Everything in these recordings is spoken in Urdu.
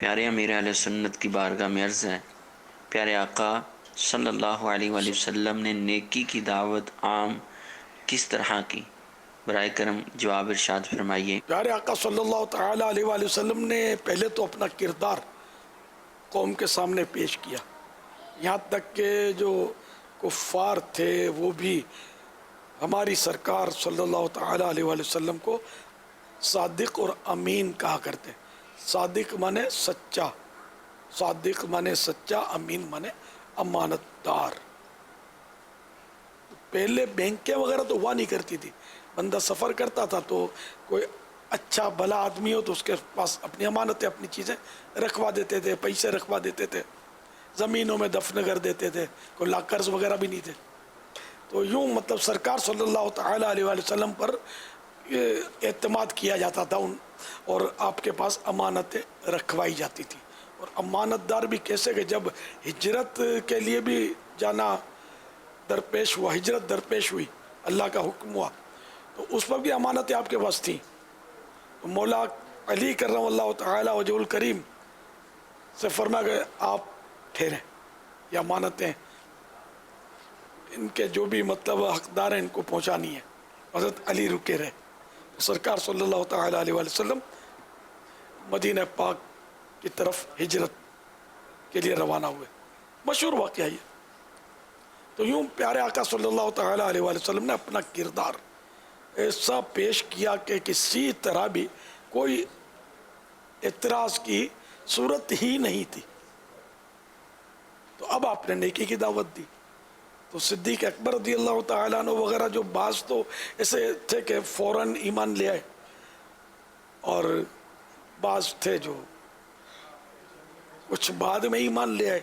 پیارے امیر اہل سنت کی بارگاہ میں عرض ہے، پیارے آقا صلی اللہ علیہ وآلہ وسلم نے نیکی کی دعوت عام کس طرح کی؟ برائے کرم جواب ارشاد فرمائیے۔ پیارے آقا صلی اللہ تعالیٰ علیہ وآلہ وسلم نے پہلے تو اپنا کردار قوم کے سامنے پیش کیا، یہاں تک کہ جو کفار تھے وہ بھی ہماری سرکار صلی اللہ تعالیٰ علیہ وآلہ وسلم کو صادق اور امین کہا کرتے۔ صادق مانے سچا، صادق مانے سچا، امین مانے امانت دار۔ پہلے بینکیں وغیرہ تو ہوا نہیں کرتی تھی، بندہ سفر کرتا تھا تو کوئی اچھا بھلا آدمی ہو تو اس کے پاس اپنی امانتیں، اپنی چیزیں رکھوا دیتے تھے، پیسے رکھوا دیتے تھے، زمینوں میں دفن کر دیتے تھے، کوئی لاکرز وغیرہ بھی نہیں تھے۔ تو یوں مطلب سرکار صلی اللہ تعالیٰ علیہ وآلہ وسلم پر اعتماد کیا جاتا تھا اور آپ کے پاس امانتیں رکھوائی جاتی تھی۔ اور امانت دار بھی کیسے کہ جب ہجرت کے لیے بھی جانا درپیش ہوا، ہجرت درپیش ہوئی، اللہ کا حکم ہوا، تو اس وقت بھی امانتیں آپ کے پاس تھیں۔ تو مولا علی کرم اللہ تعالیٰ وجہ الکریم سے فرمایا کہ آپ ٹھہریں، یہ امانتیں ان کے جو بھی مطلب حقدار ہیں ان کو پہنچانی ہے۔ حضرت علی رکے رہے، سرکار صلی اللہ تعالیٰ علیہ وآلہ وسلم مدینہ پاک کی طرف ہجرت کے لیے روانہ ہوئے۔ مشہور واقعہ یہ۔ تو یوں پیارے آقا صلی اللہ تعالیٰ علیہ وآلہ وسلم نے اپنا کردار ایسا پیش کیا کہ کسی طرح بھی کوئی اعتراض کی صورت ہی نہیں تھی۔ تو اب آپ نے نیکی کی دعوت دی، تو صدیق اکبر رضی اللہ تعالیٰ عنہ وغیرہ جو بعض تو ایسے تھے کہ فوراً ایمان لے آئے، اور بعض تھے جو کچھ بعد میں ایمان لے آئے،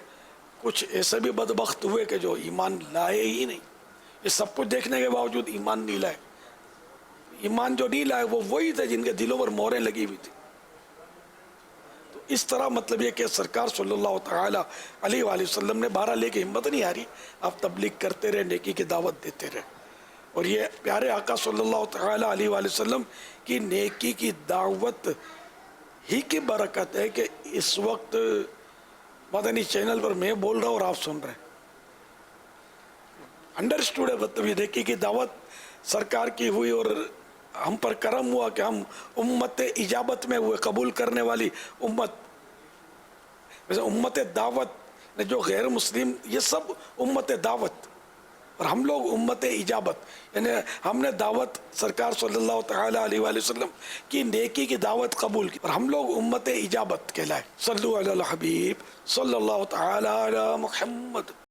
کچھ ایسے بھی بدبخت ہوئے کہ جو ایمان لائے ہی نہیں۔ یہ سب کچھ دیکھنے کے باوجود ایمان نہیں لائے۔ ایمان جو نہیں لائے وہ وہی تھے جن کے دلوں پر مہریں لگی ہوئی تھی۔ تو اس طرح مطلب یہ کہ سرکار صلی اللہ تعالیٰ علیہ وآلہ وسلم نے بہرحال لے کے ہمت نہیں ہاری، آپ تبلیغ کرتے رہے، نیکی کی دعوت دیتے رہے۔ اور یہ پیارے آقا صلی اللہ تعالیٰ علیہ وآلہ وسلم کی نیکی کی دعوت ہی کی برکت ہے کہ اس وقت مدنی چینل پر میں بول رہا ہوں اور آپ سن رہے ہیں۔ انڈرسٹوڈ ہے، مطلب یہ نیکی کی دعوت سرکار کی ہوئی اور ہم پر کرم ہوا کہ ہم امت اجابت میں ہوئے، قبول کرنے والی امت۔ ویسے امت دعوت جو غیر مسلم، یہ سب امت دعوت، اور ہم لوگ امت اجابت، یعنی ہم نے دعوت سرکار صلی اللہ تعالیٰ علیہ وآلہ وسلم کی نیکی کی دعوت قبول کی، اور ہم لوگ امت اجابت کہلائے۔ صلو علی الحبیب صلی اللہ تعالیٰ علی محمد۔